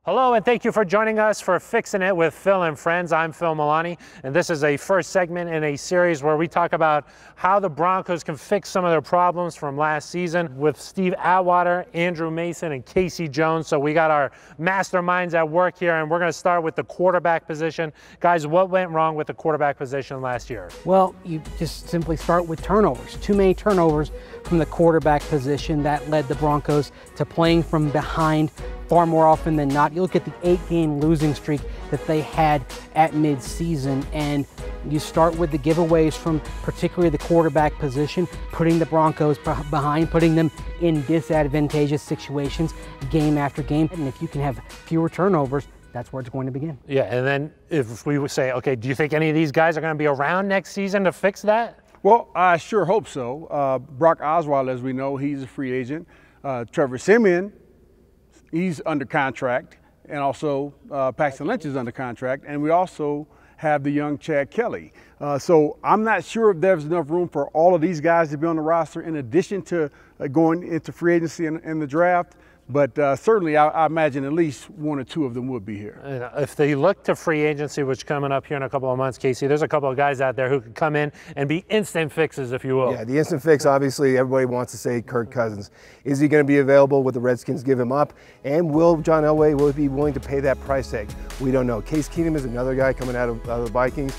Hello, and thank you for joining us for Fixin' It with Phil and Friends. I'm Phil Milani, and this is a first segment in a series where we talk about how the Broncos can fix some of their problems from last season with Steve Atwater, Andrew Mason, and Casey Jones. So we got our masterminds at work here, and we're going to start with the quarterback position. Guys, what went wrong with the quarterback position last year? Well, you just simply start with turnovers. Too many turnovers from the quarterback position that led the Broncos to playing from behind far more often than not. You look at the 8-game losing streak that they had at mid-season, and you start with the giveaways from particularly the quarterback position, putting the Broncos behind, putting them in disadvantageous situations game after game. And if you can have fewer turnovers, that's where it's going to begin. Yeah, and then if we would say, okay, do you think any of these guys are going to be around next season to fix that? Well, I sure hope so. Brock Osweiler, as we know, he's a free agent. Trevor Siemian, he's under contract, and also Paxton Lynch is under contract, and we also have the young Chad Kelly. So I'm not sure if there's enough room for all of these guys to be on the roster in addition to going into free agency and the draft. But certainly, I imagine at least one or two of them would be here. If they look to free agency, which is coming up here in a couple of months, Casey, there's a couple of guys out there who could come in and be instant fixes, if you will. Yeah, the instant fix, obviously, everybody wants to say Kirk Cousins. Is he going to be available? Will the Redskins give him up? And will John Elway be willing to pay that price tag? We don't know. Case Keenum is another guy coming out of the Vikings.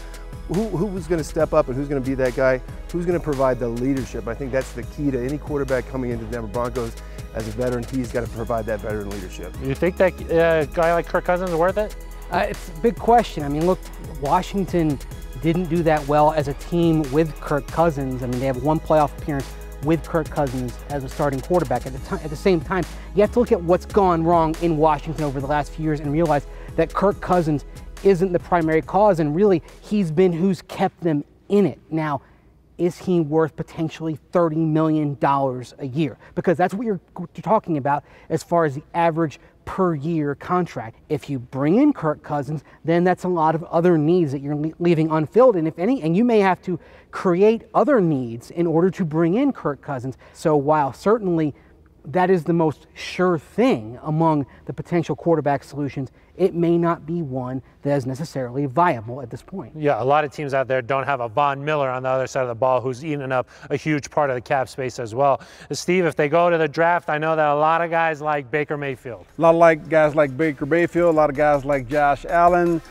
Who's going to step up and who's going to be that guy? Who's going to provide the leadership? I think that's the key to any quarterback coming into the Denver Broncos. As a veteran, he's got to provide that veteran leadership. You think that guy like Kirk Cousins is worth it? It's a big question. I mean, look, Washington didn't do that well as a team with Kirk Cousins. I mean, they have one playoff appearance with Kirk Cousins as a starting quarterback. At the same time, you have to look at what's gone wrong in Washington over the last few years and realize that Kirk Cousins isn't the primary cause, and really he's been who's kept them in it. Now, is he worth potentially $30 million a year? Because that's what you're talking about as far as the average per year contract. If you bring in Kirk Cousins, then that's a lot of other needs that you're leaving unfilled, and if any, and you may have to create other needs in order to bring in Kirk Cousins. So while certainly that is the most sure thing among the potential quarterback solutions, it may not be one that is necessarily viable at this point. Yeah, a lot of teams out there don't have a Von Miller on the other side of the ball who's eating up a huge part of the cap space as well. Steve, if they go to the draft, I know that a lot of guys like Baker Mayfield. A lot of guys like Baker Mayfield, a lot of guys like Josh Allen.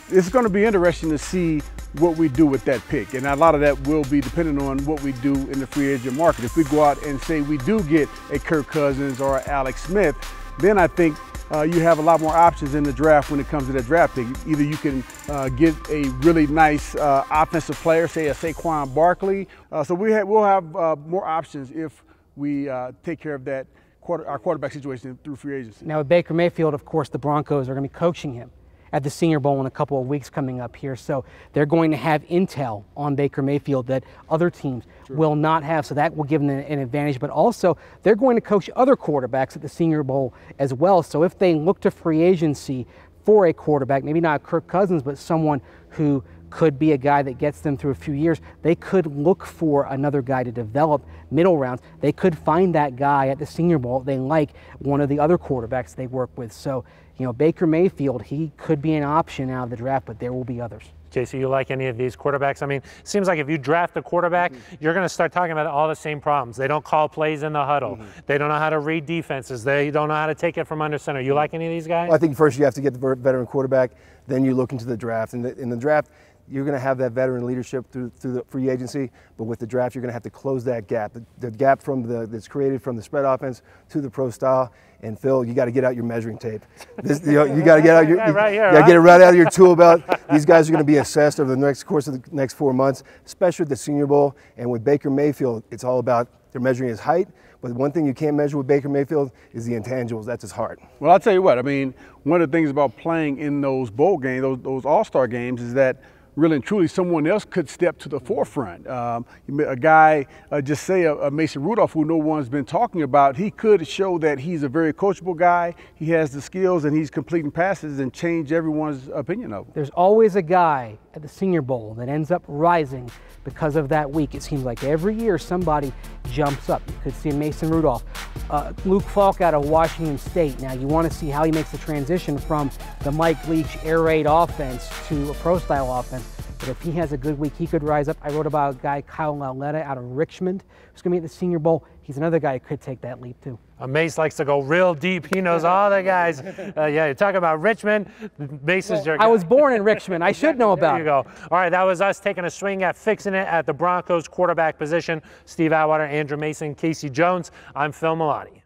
It's going to be interesting to see what we do with that pick, and a lot of that will be dependent on what we do in the free agent market. If we go out and say we do get a Kirk Cousins or Alex Smith, then I think you have a lot more options in the draft when it comes to that draft pick. Either you can get a really nice offensive player, say a Saquon Barkley. So we'll have more options if we take care of that our quarterback situation through free agency. Now with Baker Mayfield, of course, the Broncos are going to be coaching him at the Senior Bowl in a couple of weeks coming up here. So they're going to have intel on Baker Mayfield that other teams will not have. So that will give them an advantage. But also, they're going to coach other quarterbacks at the Senior Bowl as well. So if they look to free agency for a quarterback, maybe not Kirk Cousins, but someone who could be a guy that gets them through a few years, they could look for another guy to develop middle rounds. They could find that guy at the Senior Bowl they like, one of the other quarterbacks they work with. So, you know, Baker Mayfield, he could be an option out of the draft, but there will be others. JC, you like any of these quarterbacks? I mean, it seems like if you draft a quarterback, you're going to start talking about all the same problems. They don't call plays in the huddle. They don't know how to read defenses. They don't know how to take it from under center. You like any of these guys? Well, I think first you have to get the veteran quarterback, then you look into the draft. In the draft, you're going to have that veteran leadership through the free agency, but with the draft, you're going to have to close that gap. The gap from that's created from the spread offense to the pro style. And Phil, you got to get out your measuring tape. You got to get out your, get it right out of your tool belt. These guys are going to be assessed over the course of the next 4 months, especially at the Senior Bowl. And with Baker Mayfield, it's all about they're measuring his height. But one thing you can't measure with Baker Mayfield is the intangibles. That's his heart. Well, I'll tell you what. I mean, one of the things about playing in those bowl games, those all-star games, is that really and truly someone else could step to the forefront. A guy, just say a Mason Rudolph, who no one's been talking about, he could show that he's a very coachable guy. He has the skills and he's completing passes and change everyone's opinion of him. There's always a guy at the Senior Bowl that ends up rising because of that week. It seems like every year somebody jumps up. You could see Mason Rudolph, Luke Falk out of Washington State. Now you want to see how he makes the transition from the Mike Leach air raid offense to a pro-style offense. But if he has a good week, he could rise up. I wrote about a guy, Kyle Lauletta, out of Richmond, who's going to be at the Senior Bowl. He's another guy who could take that leap too. Mace likes to go real deep. He knows all the guys. Yeah, you talk about Richmond. Mace is your guy. I was born in Richmond. I should know about it. There you go. All right, that was us taking a swing at fixing it at the Broncos quarterback position. Steve Atwater, Andrew Mason, Casey Jones. I'm Phil Milani.